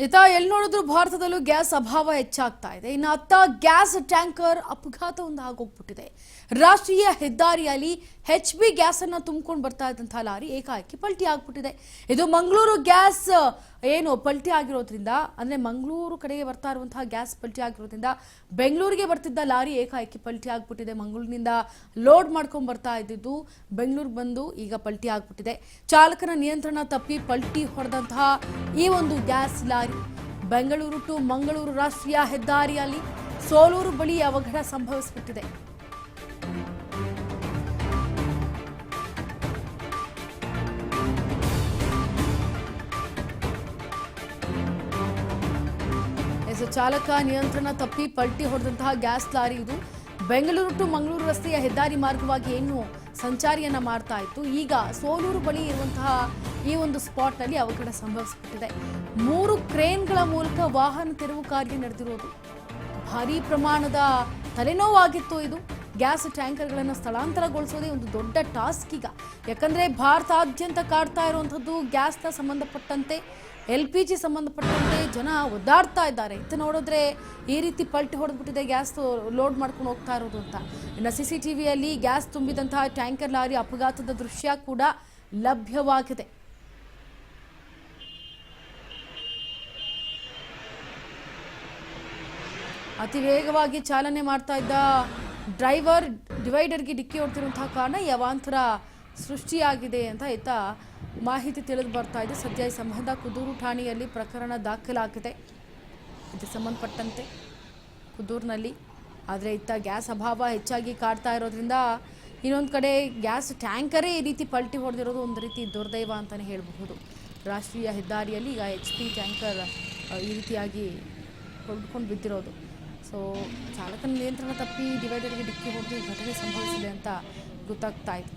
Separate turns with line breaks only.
ಇತ್ತ ಎಲ್ಲಿ ನೋಡಿದ್ರು ಭಾರತದಲ್ಲೂ ಗ್ಯಾಸ್ ಅಭಾವ ಹೆಚ್ಚಾಗ್ತಾ ಇದೆ. ಇನ್ನು ಅತ್ತ ಗ್ಯಾಸ್ ಟ್ಯಾಂಕರ್ ಅಪಘಾತ ಒಂದು ಆಗೋಗ್ಬಿಟ್ಟಿದೆ. ರಾಷ್ಟ್ರೀಯ ಹೆದ್ದಾರಿಯಲ್ಲಿ HB ಗ್ಯಾಸ್ ಅನ್ನ ತುಂಬಿಕೊಂಡು ಬರ್ತಾ ಇದ್ದಂತಹ ಲಾರಿ ಏಕಾಏಕಿ ಪಲ್ಟಿ ಆಗ್ಬಿಟ್ಟಿದೆ. ಇದು ಮಂಗಳೂರು ಗ್ಯಾಸ್ ಏನು ಪಲ್ಟಿ ಆಗಿರೋದ್ರಿಂದ, ಅಂದ್ರೆ ಮಂಗಳೂರು ಕಡೆಗೆ ಬರ್ತಾ ಇರುವಂತಹ ಗ್ಯಾಸ್ ಪಲ್ಟಿ ಆಗಿರೋದ್ರಿಂದ ಬೆಂಗಳೂರಿಗೆ ಬರ್ತಿದ್ದ ಲಾರಿ ಏಕಾಏಕಿ ಪಲ್ಟಿ ಆಗ್ಬಿಟ್ಟಿದೆ. ಮಂಗಳೂರಿನಿಂದ ಲೋಡ್ ಮಾಡ್ಕೊಂಡು ಬರ್ತಾ ಇದ್ದಿದ್ದು ಬೆಂಗಳೂರಿಗೆ ಬಂದು ಈಗ ಪಲ್ಟಿ ಆಗ್ಬಿಟ್ಟಿದೆ. ಚಾಲಕನ ನಿಯಂತ್ರಣ ತಪ್ಪಿ ಪಲ್ಟಿ ಹೊಡೆದಂತಹ ಈ ಒಂದು gas lorry Bengaluru to Mangaluru ರಾಷ್ಟ್ರೀಯ ಹೆದ್ದಾರಿಯಲ್ಲಿ ಸೋಲೂರು ಬಳಿ ಅವಘಡ ಸಂಭವಿಸಿಬಿಟ್ಟಿದೆ. ಚಾಲಕ ನಿಯಂತ್ರಣ ತಪ್ಪಿ ಪಲ್ಟಿ ಹೊಡೆದಂತಹ ಗ್ಯಾಸ್ ಲಾರಿ ಇದು ಬೆಂಗಳೂರು ಟು ಮಂಗಳೂರು ರಸ್ತೆಯ ಹೆದ್ದಾರಿ ಮಾರ್ಗವಾಗಿ ಏನು ಸಂಚಾರಿಯನ್ನ ಮಾಡ್ತಾ ಇತ್ತು. ಈಗ ಸೋಲೂರು ಬಳಿ ಇರುವಂತಹ ಈ ಒಂದು ಸ್ಪಾಟ್ನಲ್ಲಿ ಅವಘಡ ಸಂಭವಿಸಿಬಿಟ್ಟಿದೆ. 3 ಕ್ರೇನ್ಗಳ ಮೂಲಕ ವಾಹನ ತೆರವು ಕಾರ್ಯ ನಡೆದಿರೋದು ಭಾರೀ ಪ್ರಮಾಣದ ತಲೆನೋವಾಗಿತ್ತು. ಇದು ಗ್ಯಾಸ್ ಟ್ಯಾಂಕರ್ಗಳನ್ನು ಸ್ಥಳಾಂತರಗೊಳಿಸೋದೇ ಒಂದು ದೊಡ್ಡ ಟಾಸ್ಕ್ ಈಗ. ಯಾಕಂದರೆ ಭಾರತಾದ್ಯಂತ ಕಾಡ್ತಾ ಇರುವಂಥದ್ದು ಗ್ಯಾಸ್ನ ಸಂಬಂಧಪಟ್ಟಂತೆ, LPG ಸಂಬಂಧಪಟ್ಟಂತೆ ಜನ ಒದ್ದಾಡ್ತಾ ಇದ್ದಾರೆ. ಇತ್ತು ನೋಡಿದ್ರೆ ಈ ರೀತಿ ಪಲ್ಟಿ ಹೊಡೆದ್ಬಿಟ್ಟಿದೆ ಗ್ಯಾಸ್ ಲೋಡ್ ಮಾಡ್ಕೊಂಡು ಹೋಗ್ತಾ ಇರೋದು ಅಂತ. ಇನ್ನು CCTVಯಲ್ಲಿ ಗ್ಯಾಸ್ ತುಂಬಿದಂತಹ ಟ್ಯಾಂಕರ್ ಲಾರಿ ಅಪಘಾತದ ದೃಶ್ಯ ಕೂಡ ಲಭ್ಯವಾಗಿದೆ. ಅತಿ ವೇಗವಾಗಿ ಚಾಲನೆ ಮಾಡ್ತಾ ಇದ್ದ ಡ್ರೈವರ್ ಡಿವೈಡರ್ಗೆ ಡಿಕ್ಕಿ ಹೊಡೆದಿರುವಂತಹ ಕಾರಣ ಈ ಅವಾಂತರ ಸೃಷ್ಟಿಯಾಗಿದೆ ಅಂತ ಈತ ಮಾಹಿತಿ ತಿಳಿದು ಬರ್ತಾ ಇದೆ. ಸದ್ಯ ಈ ಸಂಬಂಧ ಕುದೂರು ಠಾಣೆಯಲ್ಲಿ ಪ್ರಕರಣ ದಾಖಲಾಗಿದೆ ಇದಕ್ಕೆ ಸಂಬಂಧಪಟ್ಟಂತೆ ಕುದೂರಿನಲ್ಲಿ. ಆದರೆ ಇತ್ತ ಗ್ಯಾಸ್ ಅಭಾವ ಹೆಚ್ಚಾಗಿ ಕಾಡ್ತಾ ಇರೋದ್ರಿಂದ ಇನ್ನೊಂದು ಕಡೆ ಗ್ಯಾಸ್ ಟ್ಯಾಂಕರೇ ಈ ರೀತಿ ಪಲ್ಟಿ ಹೊಡೆದಿರೋದು ಒಂದು ರೀತಿ ದುರ್ದೈವ ಅಂತಲೇ ಹೇಳಬಹುದು. ರಾಷ್ಟ್ರೀಯ ಹೆದ್ದಾರಿಯಲ್ಲಿ ಈಗ HP ಟ್ಯಾಂಕರ್ ಈ ರೀತಿಯಾಗಿ ಹೊಡೆದುಕೊಂಡು ಬಿದ್ದಿರೋದು. ಸೊ ಚಾಲಕನ ನಿಯಂತ್ರಣ ತಪ್ಪಿ ಡಿವೈಡರ್ಗೆ ಡಿಕ್ಕಿ ಹೊಡೆದು ಈ ಘಟನೆ ಸಂಭವಿಸಿದೆ ಅಂತ ಗೊತ್ತಾಗ್ತಾ ಇದೆ.